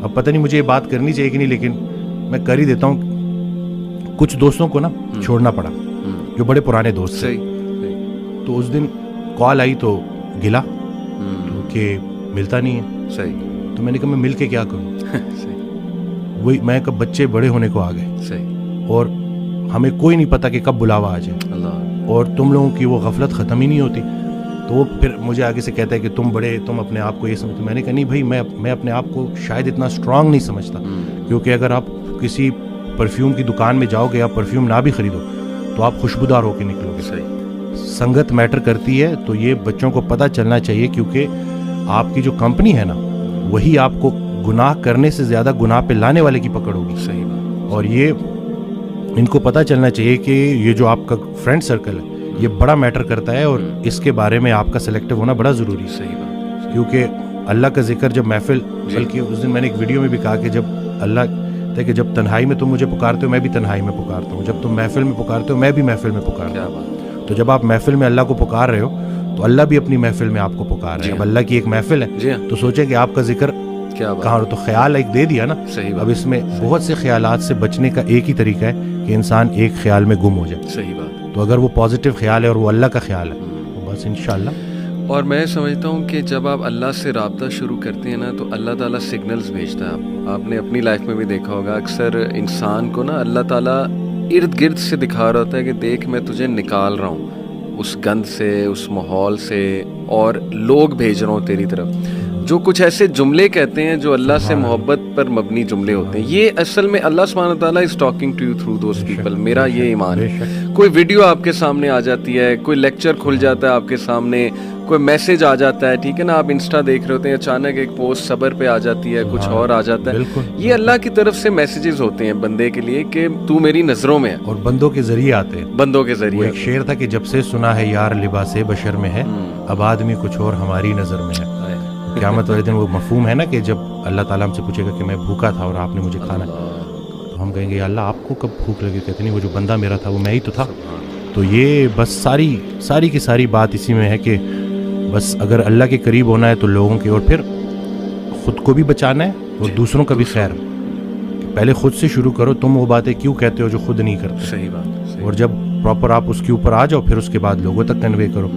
اب پتہ نہیں مجھے یہ بات کرنی چاہیے کہ نہیں, لیکن میں کر ہی دیتا ہوں. کچھ دوستوں کو نا چھوڑنا پڑا جو بڑے پرانے دوست تھے. تو اس دن کال آئی تو گلا کہ ملتا نہیں ہے. صحیح. تو میں نے کہا میں مل کے کیا کروں. وہی میں کب بچے بڑے ہونے کو آ گئے. صحیح. اور ہمیں کوئی نہیں پتا کہ کب بلاوا آ جائے. اور تم لوگوں کی وہ غفلت ختم ہی نہیں ہوتی. تو وہ پھر مجھے آگے سے کہتا ہے کہ تم بڑے, تم اپنے آپ کو یہ سمجھتے. میں نے کہا نہیں بھائی, میں اپنے آپ کو شاید اتنا اسٹرانگ نہیں سمجھتا, کیونکہ اگر آپ کسی پرفیوم کی دکان میں جاؤ گے, آپ پرفیوم نہ بھی خریدو تو آپ خوشبودار ہو کے نکلو گے. صحیح. سنگت میٹر کرتی ہے. تو یہ بچوں کو پتہ چلنا چاہیے, کیونکہ آپ کی جو کمپنی ہے نا وہی آپ کو گناہ کرنے سے زیادہ گناہ پہ لانے والے کی پکڑ ہوگی. صحیح بات. اور یہ ان کو پتہ چلنا چاہیے کہ یہ جو آپ کا فرینڈ سرکل ہے یہ بڑا میٹر کرتا ہے, اور اس کے بارے میں آپ کا سلیکٹو ہونا بڑا ضروری ہے. صحیح بات. کیونکہ اللہ کا ذکر جب محفل, بلکہ اس دن میں نے ایک ویڈیو میں بھی کہا کہ جب اللہ کہ جب تنہائی میں تم مجھے پکارتے ہو میں بھی تنہائی میں پکارتا ہوں, جب تم محفل میں پکارتے ہو میں بھی محفل میں پکارتا ہوں. تو جب آپ محفل میں اللہ کو پکار رہے ہو تو اللہ بھی اپنی محفل میں آپ کو پکار رہے ہیں. اب اللہ کی ایک محفل ہے تو سوچے کہ آپ کا ذکر کہاں, تو خیال ایک دے دیا نا. اب اس میں بہت سے خیالات سے بچنے کا ایک ہی طریقہ ہے کہ انسان ایک خیال میں گم ہو جائے. صحیح بات. تو اگر وہ پازیٹیو خیال ہے اور وہ اللہ کا خیال ہے تو بس انشاءاللہ. اور میں سمجھتا ہوں کہ جب آپ اللہ سے رابطہ شروع کرتے ہیں نا تو اللہ تعالیٰ سگنلز بھیجتا ہے. آپ نے اپنی لائف میں بھی دیکھا ہوگا, اکثر انسان کو نا اللہ تعالیٰ ارد گرد سے دکھا رہا ہوتا ہے کہ دیکھ میں تجھے نکال رہا ہوں اس گند سے, اس ماحول سے, اور لوگ بھیج رہا ہوں تیری طرف جو کچھ ایسے جملے کہتے ہیں جو اللہ سے محبت پر مبنی جملے ہوتے ہیں. یہ اصل میں اللہ سبحانہ وتعالیٰ is talking to you through those people. میرا یہ ایمان ہے. کوئی ویڈیو آپ کے سامنے آ جاتی ہے, کوئی لیکچر کھل جاتا ہے آپ کے سامنے, کوئی میسج آ جاتا ہے, ٹھیک ہے نا, آپ انسٹا دیکھ رہے ہوتے ہیں, اچانک ایک پوسٹ صبر پہ آ جاتی ہے, کچھ اور آ جاتا ہے. یہ اللہ کی طرف سے میسیجز ہوتے ہیں بندے کے لیے کہ تو میری نظروں میں ہے, اور بندوں کے ذریعے آتے ہیں. بندوں کے ذریعے. ایک شعر تھا کہ جب سے سنا ہے یار لباس بشر میں ہے, اب آدمی کچھ اور ہماری نظر میں ہے. قیامت والے دن وہ مفہوم ہے نا کہ جب اللہ تعالیٰ ہم سے پوچھے گا کہ میں بھوکا تھا اور آپ نے مجھے کھانا, تو ہم کہیں گے یا اللہ آپ کو کب بھوک لگی. کہتے نہیں وہ جو بندہ میرا تھا وہ میں ہی تو تھا. تو یہ بس ساری کی ساری بات اسی میں ہے کہ بس اگر اللہ کے قریب ہونا ہے تو لوگوں کے, اور پھر خود کو بھی بچانا ہے اور دوسروں کا بھی خیر. پہلے خود سے شروع کرو. تم وہ باتیں کیوں کہتے ہو جو خود نہیں کرتے. صحیح بات. اور جب پراپر آپ اس کے اوپر آ جاؤ پھر اس کے بعد لوگوں تک کنوے کرو.